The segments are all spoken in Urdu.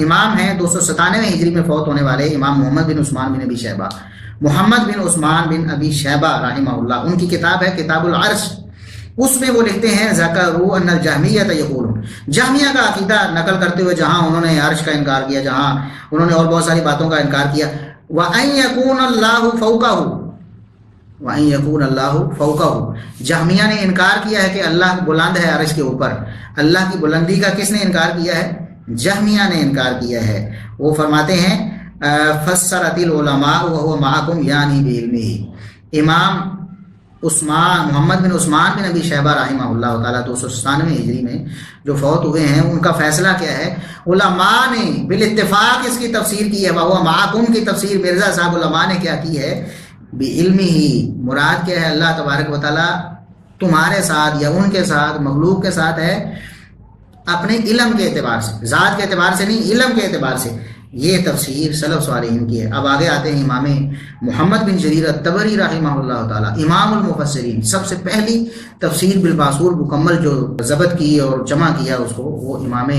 امام ہیں 297 ہجری میں فوت ہونے والے امام محمد بن عثمان بن ابی شیبہ، محمد بن عثمان بن ابی شیبہ رحمہ اللہ، ان کی کتاب ہے کتاب العرش، اس میں وہ لکھتے ہیں ذکروا ان الجہمیۃ یقولون، جہمیہ کا عقیدہ نقل کرتے ہوئے جہاں انہوں نے عرش کا انکار کیا، جہاں انہوں نے اور بہت ساری باتوں کا انکار کیا، وَأَن يَكُونَ اللَّهُ فَوْقَهُ وَأَن يَكُونَ اللَّهُ فَوْقَهُ، جہمیہ نے انکار کیا ہے کہ اللہ بلند ہے عرش کے اوپر، اللہ کی بلندی کا کس نے انکار کیا ہے؟ جہمیہ نے انکار کیا ہے۔ وہ فرماتے ہیں فسرت العلماء وهو معكم یعنی بعلمه، امام عثمان محمد بن عثمان بن ابی شیبہ رحمہ اللہ تعالیٰ 297 ہجری میں جو فوت ہوئے ہیں، ان کا فیصلہ کیا ہے؟ علماء نے بالاتفاق اس کی تفسیر کی ہے، وَهُوَ مَعَكُمْ کی تفسیر مرزا صاحب علماء نے کیا کی ہے؟ بعلمہ، مراد کیا ہے؟ اللہ تبارک و تعالیٰ تمہارے ساتھ یا ان کے ساتھ مخلوق کے ساتھ ہے اپنے علم کے اعتبار سے، ذات کے اعتبار سے نہیں، علم کے اعتبار سے، یہ تفسیر سلف صالحین کی ہے۔ اب آگے آتے ہیں امام محمد بن جریر الطبری رحمہ اللہ تعالیٰ، امام المفسرین، سب سے پہلی تفسیر بالباسور مکمل جو ضبط کی اور جمع کیا اس کو، وہ امام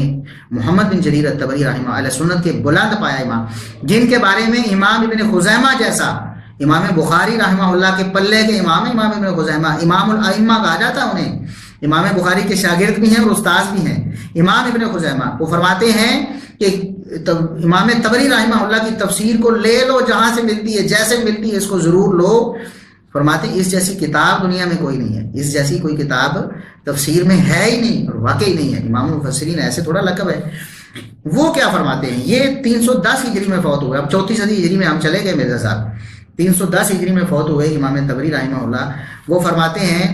محمد بن جریر الطبری رحمہ اہل سنت کے بلند پایا امام، جن کے بارے میں امام ابن خزیمہ جیسا، امام بخاری رحمہ اللہ کے پلے کے امام ابن خزیمہ، امام الائمہ کہا جاتا انہیں، امام بخاری کے شاگرد بھی ہیں اور استاذ بھی ہیں، امام ابن خزیمہ، وہ فرماتے ہیں کہ امام طبری رحمہ اللہ کی تفسیر کو لے لو جہاں سے ملتی ہے، جیسے ملتی ہے اس کو ضرور لو۔ فرماتے ہیں اس جیسی کتاب دنیا میں کوئی نہیں ہے، اس جیسی کوئی کتاب تفسیر میں ہے ہی نہیں اور واقعی نہیں ہے۔ امام المفسرین ایسے تھوڑا لقب ہے۔ وہ کیا فرماتے ہیں؟ یہ 310 ہجری میں فوت ہوئے، اب 34 صدی ہجری میں ہم چلے گئے مرزا صاحب، 310 ہجری میں فوت ہوئے امام طبری رحمہ اللہ۔ وہ فرماتے ہیں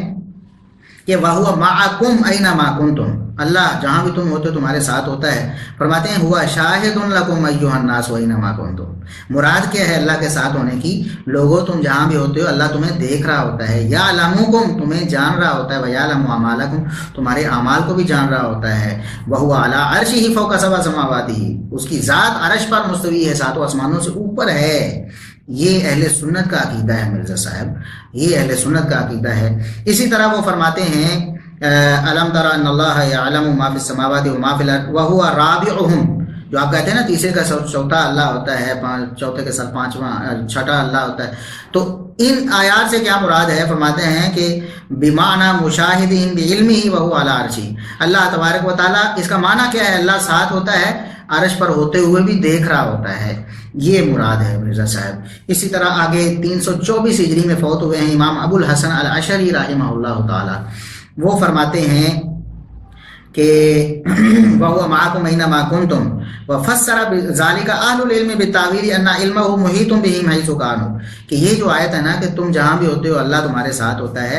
کہ وَهُوَ مَعَكُمْ أَيْنَمَا كُنْتُمْ، اللہ جہاں بھی تم ہوتے تمہارے ساتھ ہوتا ہے۔ فرماتے ہیں هُوَ شَاهِدٌ لَكُمْ أَيُّهَا النَّاسُ أَيْنَمَا كُنْتُمْ، مراد کیا ہے اللہ کے ساتھ ہونے کی؟ لوگوں تم جہاں بھی ہوتے ہو اللہ تمہیں دیکھ رہا ہوتا ہے، يَعْلَمُكُمْ تمہیں جان رہا ہوتا ہے، وَيَعْلَمُ أَعْمَالَكُمْ تمہارے اعمال کو بھی جان رہا ہوتا ہے، وَهُوَ عَلَىٰ عَرْشِهِ فَوْقَ سَبْعِ سَمَاوَاتِ، اس کی ذات عرش پر مستوی ہے، ساتوں آسمانوں سے اوپر ہے۔ یہ اہل سنت کا عقیدہ ہے مرزا صاحب، یہ اہل سنت کا عقیدہ ہے۔ اسی طرح وہ فرماتے ہیں الم تر ان اللہ یعلم ما فی السماوات و ما فی الارض وهو رابعهم، جو آپ کہتے ہیں نا تیسرے کا چوتھا اللہ ہوتا ہے، چوتھے کے ساتھ پانچواں چھٹا اللہ ہوتا ہے، تو ان آیات سے کیا مراد ہے؟ فرماتے ہیں کہ بمعنی مشاہدہم بعلمہ وهو علی عرشہ، اللہ تبارک و تعالیٰ، اس کا معنی کیا ہے؟ اللہ ساتھ ہوتا ہے، عرش پر ہوتے ہوئے بھی دیکھ رہا ہوتا ہے، یہ مراد ہے مرزا صاحب۔ اسی طرح آگے 324 ہجری میں فوت ہوئے ہیں امام ابو الحسن الاشعری رحمہ اللہ تعالی، وہ فرماتے ہیں کہ وَهُوَ مَعَكُمْ أَيْنَمَا كُنْتُمْ وَفَسَّرَ بِذَلِكَ أَهْلُ الْعِلْمِ بِالتَّأْوِيلِ أَنَّ عِلْمَهُ مُحِيطٌ بِهِمْ حَيْثُ كَانُوا، کہ یہ جو آیت ہے نا کہ تم جہاں بھی ہوتے ہو اللہ تمہارے ساتھ ہوتا ہے،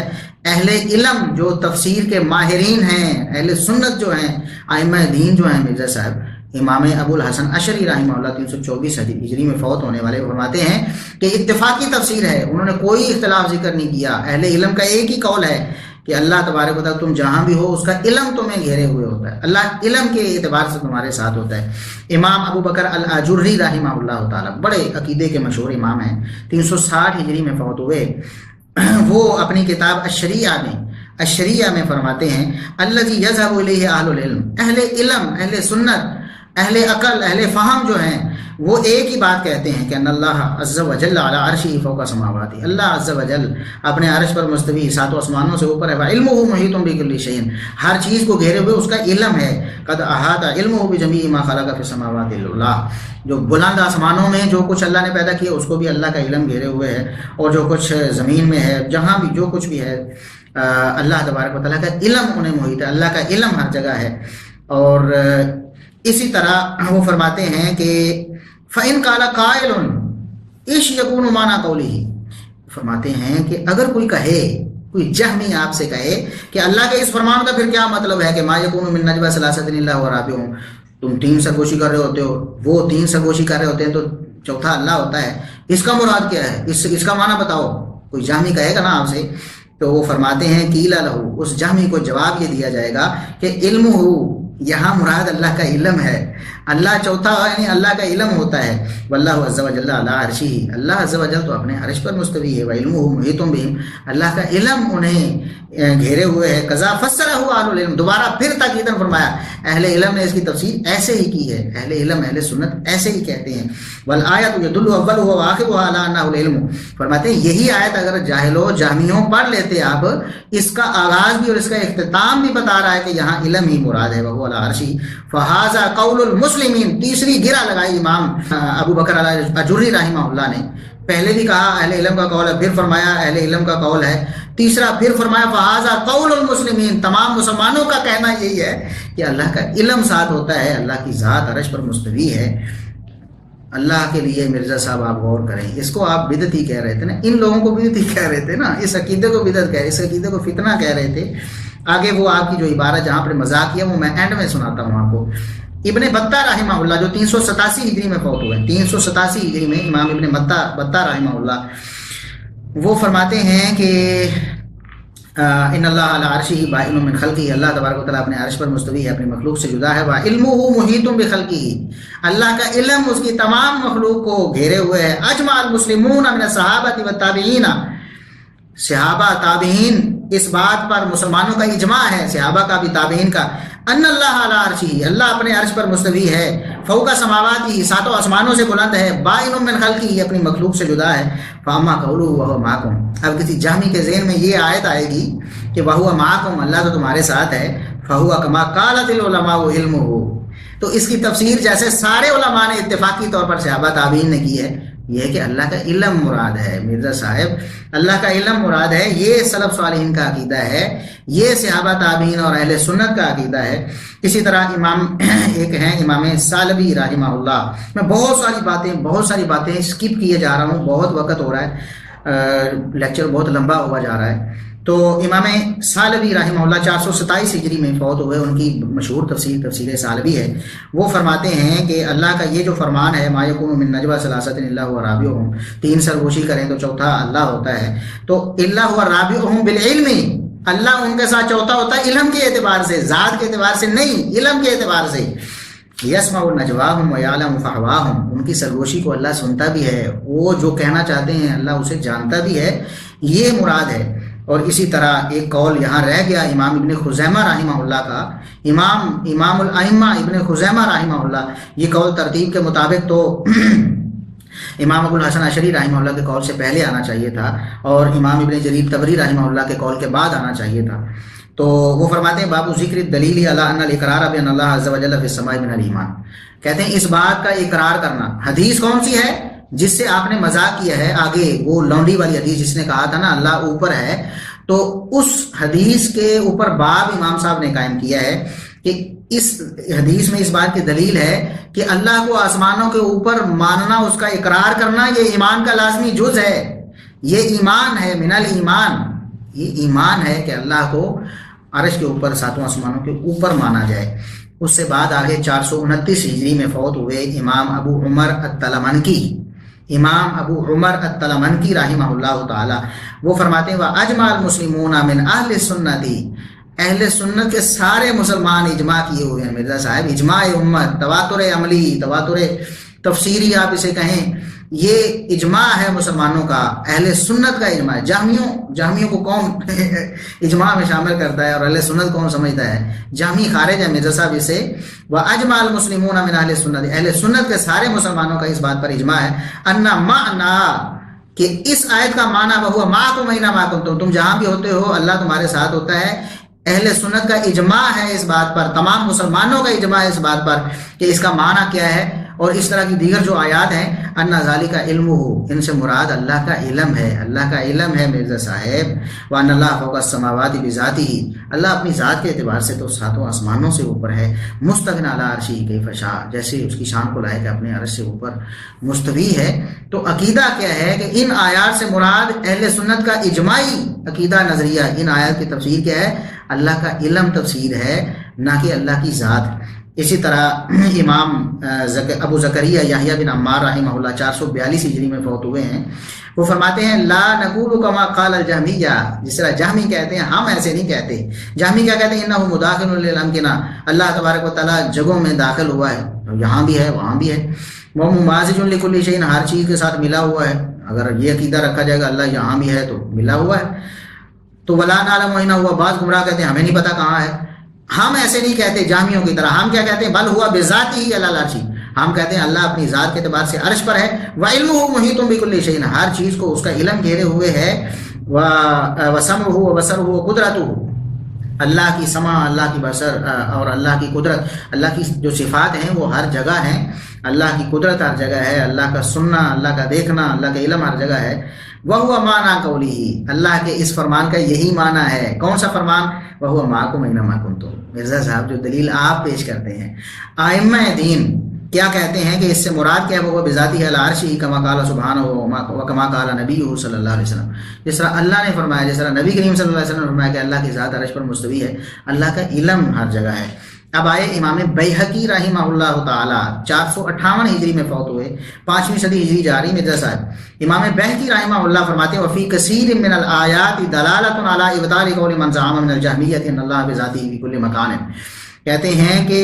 اہل علم جو تفسیر کے ماہرین ہیں، اہل سنت جو ہیں، ائمہ دین جو ہیں مرزا صاحب، امام ابو الحسن اشعری رحمہ اللہ 324 ہجری میں فوت ہونے والے، فرماتے ہیں کہ اتفاقی تفسیر ہے، انہوں نے کوئی اختلاف ذکر نہیں کیا، اہل علم کا ایک ہی قول ہے کہ اللہ تبارک و تعالیٰ تم جہاں بھی ہو اس کا علم تمہیں گھیرے ہوئے ہوتا ہے، اللہ علم کے اعتبار سے تمہارے ساتھ ہوتا ہے۔ امام ابو بکر الاجری رحمہ اللہ تعالیٰ بڑے عقیدے کے مشہور امام ہیں، 360 ہجری میں فوت ہوئے۔ وہ اپنی کتاب الشریعہ میں فرماتے ہیں الذی یذهب الیہ اہل العلم، اہل علم، اہل سنت، اہل عقل، اہل فہم جو ہیں وہ ایک ہی بات کہتے ہیں کہ ان اللہ عز و جل علی عرشہ فوق سماوات، اللہ عز و جل اپنے عرش پر مستوی، ساتوں آسمانوں سے اوپر ہے، وعلمہ محیط بکل شیء، ہر چیز کو گھیرے ہوئے اس کا علم ہے، قد احاط علمہ بجمیع ما خلق فی السماوات اللہ، جو بلند آسمانوں میں جو کچھ اللہ نے پیدا کیا اس کو بھی اللہ کا علم گھیرے ہوئے ہے، اور جو کچھ زمین میں ہے، جہاں بھی جو کچھ بھی ہے، اللہ تبارک و تعالیٰ کا علم انہیں محیط ہے، اللہ کا علم ہر جگہ ہے۔ اور اسی طرح وہ فرماتے ہیں کہ فَإِنْ قَالَ قَائِلٌ اِشْ يَكُونُ مَعْنَا قَوْلِهِ، فرماتے ہیں کہ اگر کوئی کہے، کوئی جہمی آپ سے کہے کہ اللہ کے اس فرمان کا پھر کیا مطلب ہے کہ مَا يَكُونُ مِن نَجْوَىٰ ثَلَاثَةٍ إِلَّا هُوَ رَابِعُهُمْ، تم تین سرگوشی کر رہے ہوتے ہو، وہ تین سرگوشی کر رہے ہوتے ہیں تو چوتھا اللہ ہوتا ہے، اس کا مراد کیا ہے؟ اس کا معنی بتاؤ، کوئی جہمی کہے گا نا آپ سے، تو وہ فرماتے ہیں قیل لہ، اس جہمی کو جواب یہ دیا جائے گا کہ علم ہو، یہاں مراد اللہ کا علم ہے. اللہ چوتھا یعنی اللہ کا علم ہوتا ہے. واللہ عز وجل علی عرشہ، اللہ عز وجل تو اپنے عرش پر مستوی ہے. وعلمہ محیط بہم، اللہ کا علم انہیں گھیرے ہوئے ہے. قضا فسرہ اہل العلم، دوبارہ پھر تاکیداً فرمایا اہل علم نے اس کی تفسیر ایسے ہی کی ہے. اہل علم اہل سنت ایسے ہی کہتے ہیں. والآیۃ یدل اولها وآخرها علی انہ العلم، فرماتے ہیں یہی آیت اگر جاہلوں جہمیوں پڑھ لیتے آپ، اس کا آغاز بھی اور اس کا اختتام بھی بتا رہا ہے کہ یہاں علم ہی مراد ہے. وہو علی عرشہ فہذا قول المسلمین، تیسری گرہ لگائی امام ابو بکر الاجری رحمہ اللہ نے. پہلے بھی کہا اہل علم کا قول ہے، پھر فرمایا اہل علم کا قول ہے. تیسرا پھر فرمایا فہذا قول المسلمین، تمام مسلمانوں کا کہنا یہی ہے کہ اللہ کا علم ساتھ ہوتا ہے، اللہ کی ذات عرش پر مستوی ہے. اللہ کے لیے مرزا صاحب آپ غور کریں، اس کو آپ بدعتی کہہ رہے تھے نا، ان لوگوں کو بدعتی کہہ رہے تھے نا، اس عقیدے کو بدعت کہہ رہے، اس عقیدے کو فتنہ کہہ رہے تھے. آگے وہ آپ کی جو عبارت جہاں پر مذاق کیا وہ میں اینڈ میں سناتا ہوں آپ کو. ابن بطہ رحمہ اللہ جو 387 ہجری میں فوت ہوئے، 387 ہجری میں امام ابن بطہ رحمہ اللہ، وہ فرماتے ہیں کہ ان اللہ علی عرشہ بائن من خلقہ، اللہ تبارک و تعالیٰ اپنے عرش پر مستوی ہے، اپنی مخلوق سے جدا ہے. وعلمہ محیط بخلقہ، اللہ کا علم اس کی تمام مخلوق کو گھیرے ہوئے ہے. اجمع المسلمون من الصحابہ والتابعین، صحابہ تابعین اس بات پر مسلمانوں کا اجماع ہے، صحابہ کا بھی تابعین کا، ان اللہ علی عرشہ، اللہ اپنے عرش پر مستوی ہے. فوق سماواتی، ساتوں آسمانوں سے بلند ہے. بائن من خلقہ، اپنی مخلوق سے جدا ہے. فاما قولہ وہو معکم، اب کسی جہمی کے ذہن میں یہ آیت آئے گی کہ وہو معکم، اللہ تو تمہارے ساتھ ہے. فہو کما قالت العلماء علمہ، تو اس کی تفسیر جیسے سارے علماء نے اتفاقی طور پر صحابہ تابعین نے کی ہے، یہ ہے کہ اللہ کا علم مراد ہے. مرزا صاحب اللہ کا علم مراد ہے، یہ سلف صالحین کا عقیدہ ہے، یہ صحابہ تابعین اور اہل سنت کا عقیدہ ہے. اسی طرح امام ایک ہیں امام سالبی رحمہ اللہ، میں بہت ساری باتیں اسکپ کیے جا رہا ہوں، بہت وقت ہو رہا ہے، لیکچر بہت لمبا ہوا جا رہا ہے. تو امام سالبی رحمہ اللہ 427 ہجری میں فوت ہوئے، ان کی مشہور تفسیر سالبی ہے. وہ فرماتے ہیں کہ اللہ کا یہ جو فرمان ہے ما یکون من نجوی ثلاثۃ الا هو رابعهم، 3 سرگوشی کریں تو چوتھا اللہ ہوتا ہے، تو الا هو رابعهم بالعلم، اللہ ان کے ساتھ چوتھا ہوتا ہے علم کے اعتبار سے، ذات کے اعتبار سے نہیں، علم کے اعتبار سے. یسمع نجواہم ویعلم فحواہم، ان کی سرگوشی کو اللہ سنتا بھی ہے، وہ جو کہنا چاہتے ہیں اللہ اسے جانتا بھی ہے، یہ مراد ہے. اور اسی طرح ایک قول یہاں رہ گیا امام ابن خزیمہ رحمہ اللہ کا، امام الائمہ ابن خزیمہ رحمہ اللہ، یہ قول ترتیب کے مطابق تو امام ابو الحسن اشعری رحمہ اللہ کے قول سے پہلے آنا چاہیے تھا، اور امام ابن جریر طبری رحمہ اللہ کے قول کے بعد آنا چاہیے تھا. تو وہ فرماتے ہیں باب ذکر الدلیل علی ان الاقرار بان اللہ عز وجل فی السماء من الایمان، کہتے ہیں اس بات کا اقرار کرنا. حدیث کون سی ہے جس سے آپ نے مذاق کیا ہے؟ آگے وہ لونڈی والی حدیث جس نے کہا تھا نا اللہ اوپر ہے، تو اس حدیث کے اوپر باب امام صاحب نے قائم کیا ہے کہ اس حدیث میں اس بات کی دلیل ہے کہ اللہ کو آسمانوں کے اوپر ماننا، اس کا اقرار کرنا، یہ ایمان کا لازمی جز ہے، یہ ایمان ہے، من الایمان، یہ ایمان ہے کہ اللہ کو عرش کے اوپر، ساتوں آسمانوں کے اوپر مانا جائے. اس سے بعد آگے 429 ہجری میں فوت ہوئے امام ابو عمر الطلمنکی، امام ابو عمر الطلمنکی رحمہ اللہ تعالی، وہ فرماتے ہیں وَأَجْمَعَ الْمُسْلِمُونَ مِنْ أَهْلِ السُنَّةِ، اہل سنت کے سارے مسلمان اجماع کیے ہوئے ہیں. مرزا صاحب اجماع امت، تواتر عملی، تواتر تفسیری آپ اسے کہیں، یہ اجماع ہے مسلمانوں کا، اہل سنت کا اجماع ہے. جہمیوں کو کون اجماع میں شامل کرتا ہے اور اہل سنت کون سمجھتا ہے؟ جہمی خارج ہے مرزا صاحب اسے. وَأَجْمَعَ الْمُسْلِمُونَ مِنْ أَهْلِ السُنَّةِ، اہل سنت کے سارے مسلمانوں کا اس بات پر اجماع ہے أَنَّ مَعْنَا، کہ اس آیت کا معنی وَهُوَ مَعَكُمْ أَيْنَمَا كُنتُمْ، تم جہاں بھی ہوتے ہو اللہ تمہارے ساتھ ہوتا ہے. اہل سنت کا اجماع ہے اس بات پر، تمام مسلمانوں کا اجماع ہے اس بات پر کہ اس کا معنی کیا ہے. اور اس طرح کی دیگر جو آیات ہیں، ان ذالک علمہ، ان سے مراد اللہ کا علم ہے، اللہ کا علم ہے مرزا صاحب. وان اللہ فوق السماوات بذاتہ، اللہ اپنی ذات کے اعتبار سے تو ساتوں آسمانوں سے اوپر ہے. مستغنی علی عرشہ کیف شاء، جیسے اس کی شان کو لائق ہے اپنے عرش سے اوپر مستوی ہے. تو عقیدہ کیا ہے کہ ان آیات سے مراد اہل سنت کا اجماعی عقیدہ نظریہ، ان آیات کی تفسیر کیا ہے؟ اللہ کا علم تفسیر ہے، نہ کہ اللہ کی ذات. اسی طرح امام ابو زکریا یحییٰ بن عمار رحمہ اللہ 442 ہجری میں فوت ہوئے ہیں، وہ فرماتے ہیں لا نقول کما قال الجہمیہ، جس طرح جہمی کہتے ہیں ہم ایسے نہیں کہتے۔ جہمی کیا کہتے ہیں؟ انہ مداخل للامکنہ، اللہ تبارک و تعالیٰ جگہوں میں داخل ہوا ہے، یہاں بھی ہے وہاں بھی ہے۔ وہ ممازج لکل شیء، ہر چیز کے ساتھ ملا ہوا ہے۔ اگر یہ عقیدہ رکھا جائے گا اللہ یہاں بھی ہے تو ملا ہوا ہے، تو ولا نعلم اینا ہوا، بعض گمراہ کہتے ہیں ہمیں نہیں پتا کہاں ہے۔ ہم ایسے نہیں کہتے جامیوں کی طرح، ہم کیا کہتے ہیں؟ بل ہوا بذاتہ علی العرش، ہم کہتے ہیں اللہ اپنی ذات کے اعتبار سے عرش پر ہے۔ وعلمہ محیط بکل شیء، ہر چیز کو اس کا علم گھیرے ہوئے ہے۔ وسمعہ وبصرہ وقدرتہ، اللہ کی سمع، اللہ کی بصر اور اللہ کی قدرت، اللہ کی جو صفات ہیں وہ ہر جگہ ہیں، اللہ کی قدرت ہر جگہ ہے، اللہ کا سننا، اللہ کا دیکھنا، اللہ کا علم ہر جگہ ہے۔ وَهُوَ مَعَنَا قَوْلِهِ، اللہ کے اس فرمان کا یہی معنی ہے۔ کون سا فرمان؟ وَهُوَ مَعَكُمْ أَيْنَمَا كُنتُمْ۔ مرزا صاحب جو دلیل آپ پیش کرتے ہیں، ائمہ دین کیا کہتے ہیں کہ اس سے مراد کیا ہے؟ وہ بذاتہ علی عرشہ کما قال سبحانہ وکما قال نبیہ صلی اللہ علیہ وسلم، جس طرح اللہ نے فرمایا، جس طرح نبی کریم صلی اللہ علیہ وسلم نے فرمایا کہ اللہ کی ذات عرش پر مستوی ہے، اللہ کا علم ہر جگہ ہے۔ اب آئے امام بیہقی رحمہ اللہ تعالی 458 ہجری میں فوت ہوئے، 5ویں صدی ہجری جاری مرزا صاحب۔ امام بیہقی رحمہ اللہ فرماتے ہیں وفی کثیر من الآیات دلالۃ علی ابطال قول من زعم من الجہمیہ ان اللہ بذاتہ فی کل مکان، کہتے ہیں کہ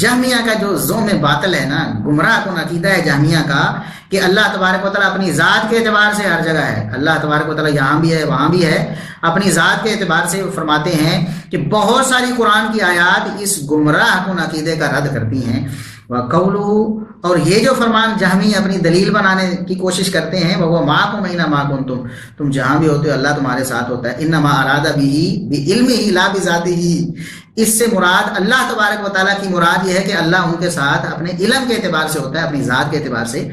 جہمیہ کا جو زوم باطل ہے نا، گمراہ کن عقیدہ ہے جہمیہ کا کہ اللہ تبارک و تعالیٰ اپنی ذات کے اعتبار سے ہر جگہ ہے، اللہ تبارک و تعالیٰ یہاں بھی ہے وہاں بھی ہے، اپنی ذات کے اعتبار سے فرماتے ہیں کہ بہت ساری قرآن کی آیات اس گمراہ کن عقیدے کا رد کرتی ہیں۔ وَقَوْلُهُ، اور یہ جو فرمان جہمی اپنی دلیل بنانے کی کوشش کرتے ہیں، وہ مَعَكُمْ أَيْنَمَا كُنتُمْ، تم جہاں بھی ہوتے ہو اللہ تمہارے ساتھ ہوتا ہے۔ إِنَّمَا أَرَادَ بِهِ بِعِلْمِهِ لَا بِذَاتِهِ، اس سے مراد اللہ تبارک و تعالیٰ کی مراد یہ ہے کہ اللہ ان کے ساتھ اپنے علم کے اعتبار سے ہوتا ہے، اپنی ذات کے اعتبار سے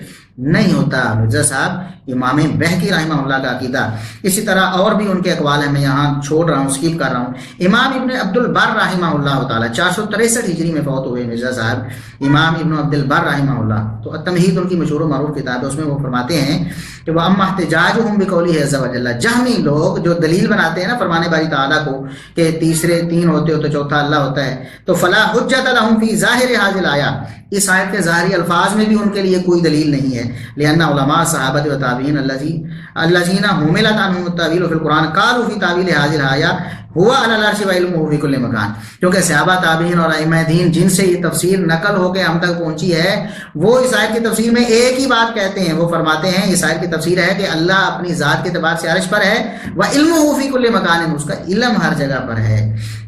نہیں ہوتا۔ مرزا صاحب امام بیہقی رحمہ اللہ کا عقیدہ، اسی طرح اور بھی ان کے اقوال ہیں، میں یہاں چھوڑ رہا ہوں، اسکپ کر رہا ہوں۔ امام ابن عبد البر رحمہ اللہ تعالیٰ 463 ہجری میں فوت ہوئے مرزا صاحب، امام ابن عبد البر رحمہ اللہ، تو التمہید ان کی مشہور و معروف کتاب ہے، اس میں وہ فرماتے ہیں کہ وہ اما احتجاجہم بقولہ عز وجل، جہمی لوگ جو دلیل بناتے ہیں نا فرمان باری تعالیٰ کو کہ تیسرے تین ہوتے ہو تو چوتھا اللہ ہوتا ہے، تو فلا حجت لہم فی ظاہر ھذہ الآیہ، اس آیت کے ظاہری الفاظ میں بھی ان کے لیے کوئی دلیل نہیں ہے۔ لأن علماء صحابہ و تابعین الذین حملت عنہم التاویل فی القرآن قالوا فی تاویل ھذہ الآیہ ہوا علی العرش وعلمہ فی کل مکان، کیونکہ صحابہ تابعین اور ائمہ دین جن سے یہ تفسیر نقل ہو کے ہم تک پہنچی ہے، وہ اس آیت کی تفسیر میں ایک ہی بات کہتے ہیں، وہ فرماتے ہیں اس آیت کی تفسیر ہے کہ اللہ اپنی ذات کے اعتبار سے عرش پر ہے، وعلمہ فی کل مکان، اس کا علم ہر جگہ پر ہے۔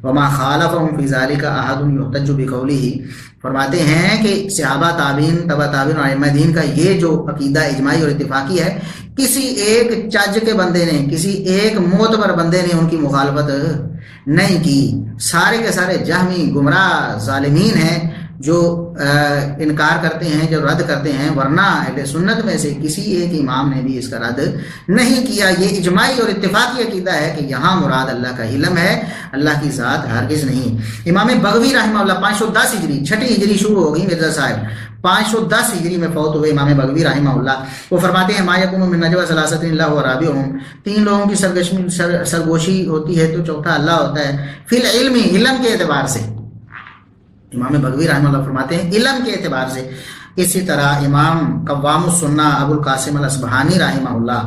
وما خالفہم فی ذلک احد یحتج بقولہ، فرماتے ہیں کہ صحابہ تابعین تبع تابعین اور ائمہ دین کا یہ جو عقیدہ اجماعی اور اتفاقی ہے، کسی ایک چج کے بندے نے، کسی ایک معتبر بندے نے ان کی مخالفت نہیں کی، سارے کے سارے جہمی گمراہ ظالمین ہیں جو انکار کرتے ہیں، جو رد کرتے ہیں، ورنہ اہل سنت میں سے کسی ایک امام نے بھی اس کا رد نہیں کیا۔ یہ اجماعی اور اتفاقی عقیدہ ہے کہ یہاں مراد اللہ کا علم ہے، اللہ کی ذات ہرگز نہیں۔ امام بغوی رحمہ اللہ 510 ہجری، 6 ہجری شروع ہوگی مرزا صاحب، 510 ہجری میں فوت ہوئے امام بغوی رحمہ اللہ، وہ فرماتے ہیں ما یکون من نجوى ثلاثة الا هو رابعهم، 3 لوگوں کی سرگوشی ہوتی ہے تو چوتھا اللہ ہوتا ہے، فی العلم، علم کے اعتبار سے، امام بغوی رحمہ اللہ فرماتے ہیں علم کے اعتبار سے۔ اسی طرح امام قوام السنہ ابو القاسم الاصبہانی رحمہ اللہ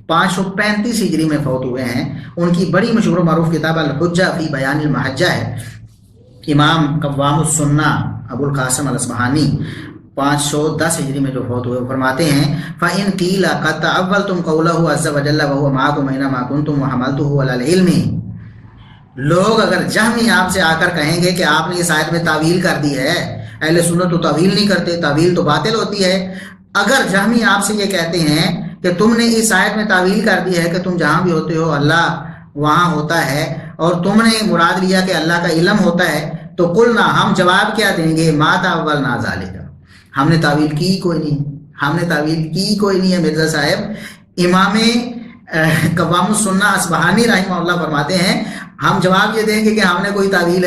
535 ہجری میں فوت ہوئے ہیں، ان کی بڑی مشہور و معروف کتاب الحجہ فی بیان المحجہ ہے۔ امام قوام السنہ ابو القاسم الاصبہانی 510 ہجری میں جو فوت ہوئے، وہ فرماتے ہیں فَإِن قِيلَ قَدْ تَأَوَّلْتُمْ قَوْلَهُ عَزَّ وَجَلَّ وَهُوَ مَعَكُمْ أَيْنَمَا كُنتُمْ وَحَمَلْتُهُ عَلَى الْعِلْمِ، لوگ اگر جہمی آپ سے آ کر کہیں گے کہ آپ نے اس آیت میں تعویل کر دی ہے، اہل سنت تو تعویل نہیں کرتے، تعویل تو باطل ہوتی ہے، اگر جہمی آپ سے یہ کہتے ہیں کہ تم نے اس آیت میں تعویل کر دی ہے کہ تم جہاں بھی ہوتے ہو اللہ وہاں ہوتا ہے، اور تم نے مراد لیا کہ اللہ کا علم ہوتا ہے، تو قلنا، ہم جواب کیا دیں گے، ما تأولنا ذالک، ہم نے تعویل کی کوئی نہیں، ہم نے تعویل کی کوئی نہیں ہے مرزا صاحب۔ امام قوام السنہ اصبہانی رحمہ اللہ فرماتے ہیں ہم جواب یہ دیں گے کہ ہم نے کوئی تعویل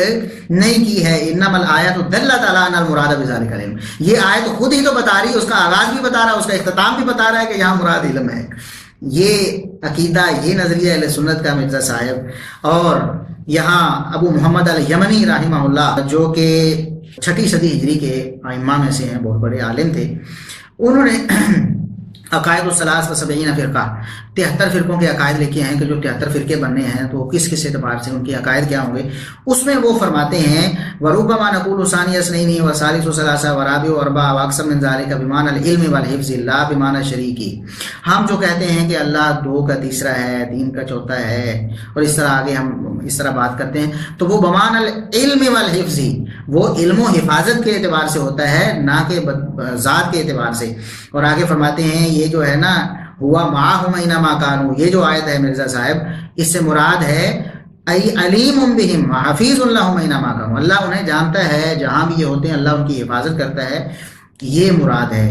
نہیں کی ہے، انما الآیات دلت علی ان المراد بذلک العلم، یہ آیت خود ہی تو بتا رہی ہے، اس کا آغاز بھی بتا رہا ہے، اس کا اختتام بھی بتا رہا ہے کہ یہاں مراد علم ہے۔ یہ عقیدہ، یہ نظریہ اہل سنت کا مرزا صاحب، اور یہاں ابو محمد الیمنی رحمہ اللہ جو کہ 6 صدی ہجری کے ائمہ میں سے ہیں، بہت بڑے عالم تھے، انہوں نے عقائد الثلاث و سبعین فرقہ 73 فرقوں کے عقائد لکھے ہیں کہ جو 73 فرقے بننے ہیں تو کس اعتبار سے ان کے عقائد کیا ہوں گے. اس میں وہ فرماتے ہیں وَرُبَّمَا نَقُولُ ثَانِيَ اثْنَيْنِ وَثَالِثُ ثَلَاثَةٍ وَرَابِعُ أَرْبَعَةٍ وَأَكْثَرُ مِنْ ذَلِكَ بِمَعْنَى الْعِلْمِ وَالْحِفْظِ لَا بِمَعْنَى الشَّرِيكِ. ہم جو کہتے ہیں کہ اللہ 2 کا تیسرا ہے، 3 کا چوتھا ہے، اور اس طرح آگے ہم اس طرح بات کرتے ہیں، تو وہ بِمَعْنَى الْعِلْمِ وَالْحِفْظِ، وہ علم و حفاظت کے اعتبار سے ہوتا ہے، نہ کہ ذات کے اعتبار سے. اور آگے فرماتے ہیں یہ جو ہے نا ہوا معاہم اینما کانوا، یہ جو آیت ہے مرزا صاحب، اس سے مراد ہے ای علیم بہم حفیظ لہم اینما کانوا، اللہ انہیں جانتا ہے جہاں بھی یہ ہوتے ہیں، اللہ ان کی حفاظت کرتا ہے، یہ مراد ہے.